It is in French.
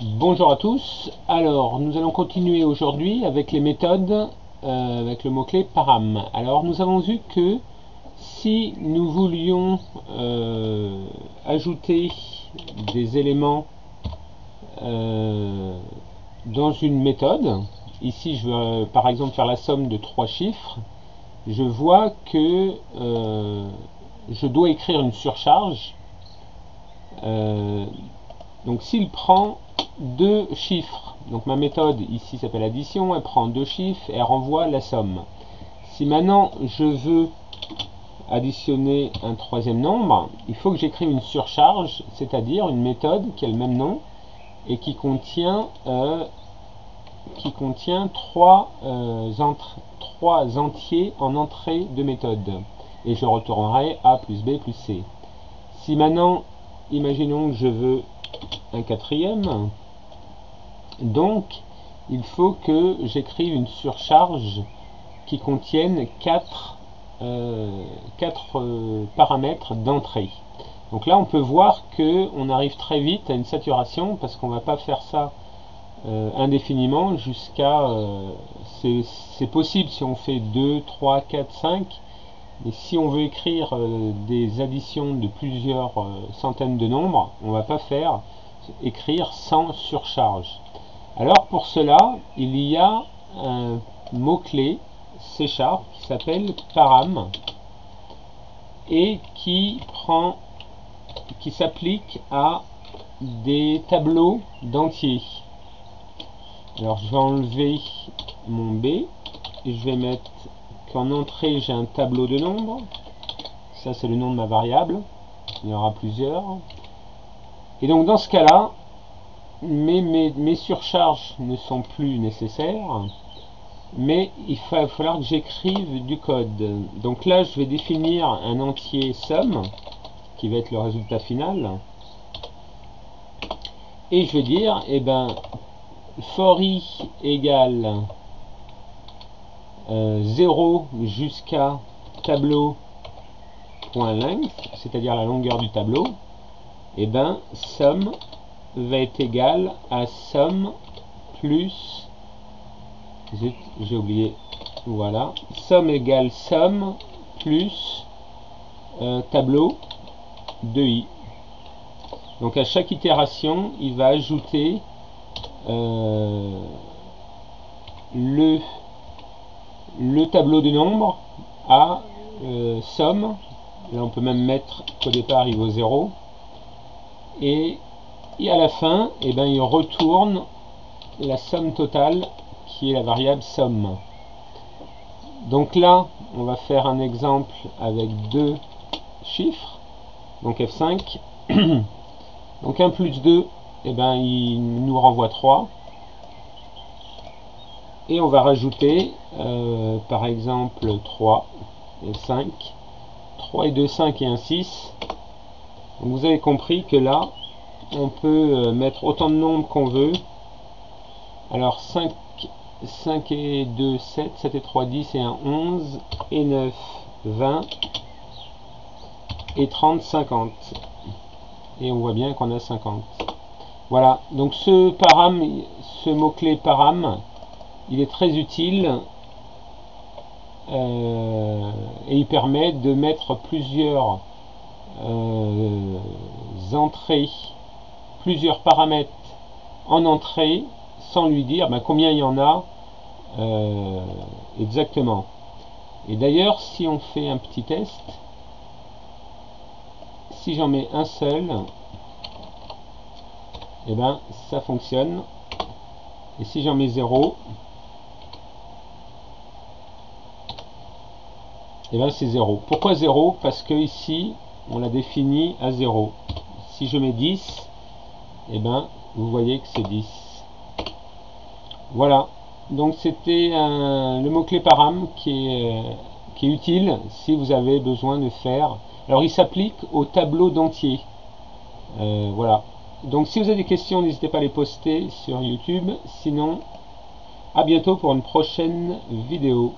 Bonjour à tous. Alors, nous allons continuer aujourd'hui avec les méthodes avec le mot-clé param. Alors, nous avons vu que si nous voulions ajouter des éléments dans une méthode, ici je veux par exemple faire la somme de trois chiffres, je vois que je dois écrire une surcharge. Donc s'il prend deux chiffres, donc ma méthode ici s'appelle addition, elle prend deux chiffres et elle renvoie la somme. Si maintenant je veux additionner un troisième nombre, il faut que j'écrive une surcharge, c'est-à-dire une méthode qui a le même nom et qui contient trois entiers en entrée de méthode. Et je retournerai A plus B plus C. Si maintenant, imaginons que je veux un quatrième, donc il faut que j'écrive une surcharge qui contienne quatre paramètres d'entrée. Donc là on peut voir que on arrive très vite à une saturation parce qu'on ne va pas faire ça indéfiniment jusqu'à c'est possible si on fait 2, 3, 4, 5, mais si on veut écrire des additions de plusieurs centaines de nombres, on ne va pas écrire sans surcharge. Alors pour cela, il y a un mot-clé C# qui s'appelle param et qui s'applique à des tableaux d'entiers. Alors je vais enlever mon B et je vais mettre qu'en entrée j'ai un tableau de nombres. Ça c'est le nom de ma variable, il y en aura plusieurs. Et donc dans ce cas-là, mes surcharges ne sont plus nécessaires, mais il va falloir que j'écrive du code. Donc là je vais définir un entier somme qui va être le résultat final, et je vais dire for i égale 0 jusqu'à tableau.length, c'est-à-dire la longueur du tableau, somme va être égal à somme plus, j'ai oublié, voilà, somme égale somme plus tableau de i. Donc à chaque itération, il va ajouter le tableau de nombres à somme. Là on peut même mettre qu'au départ il vaut 0. Et à la fin, il retourne la somme totale qui est la variable somme. Donc là, on va faire un exemple avec deux chiffres. Donc F5. Donc 1 plus 2, il nous renvoie 3. Et on va rajouter, par exemple, 3 et 5. 3 et 2, 5 et 1, 6. Donc vous avez compris que là, on peut mettre autant de nombres qu'on veut. Alors 5 et 2, 7, 7 et 3, 10 et 1, 11, et 9, 20, et 30, 50. Et on voit bien qu'on a 50. Voilà, donc ce mot-clé param, il est très utile et il permet de mettre plusieurs plusieurs paramètres en entrée sans lui dire combien il y en a exactement. Et d'ailleurs, si on fait un petit test, si j'en mets un seul, ça fonctionne. Et si j'en mets 0, c'est 0. Pourquoi 0? Parce que ici, on l'a défini à 0. Si je mets 10, vous voyez que c'est 10. Voilà. Donc c'était le mot-clé param qui est utile si vous avez besoin de faire. Alors il s'applique au tableau d'entier. Voilà. Donc si vous avez des questions, n'hésitez pas à les poster sur YouTube. Sinon, à bientôt pour une prochaine vidéo.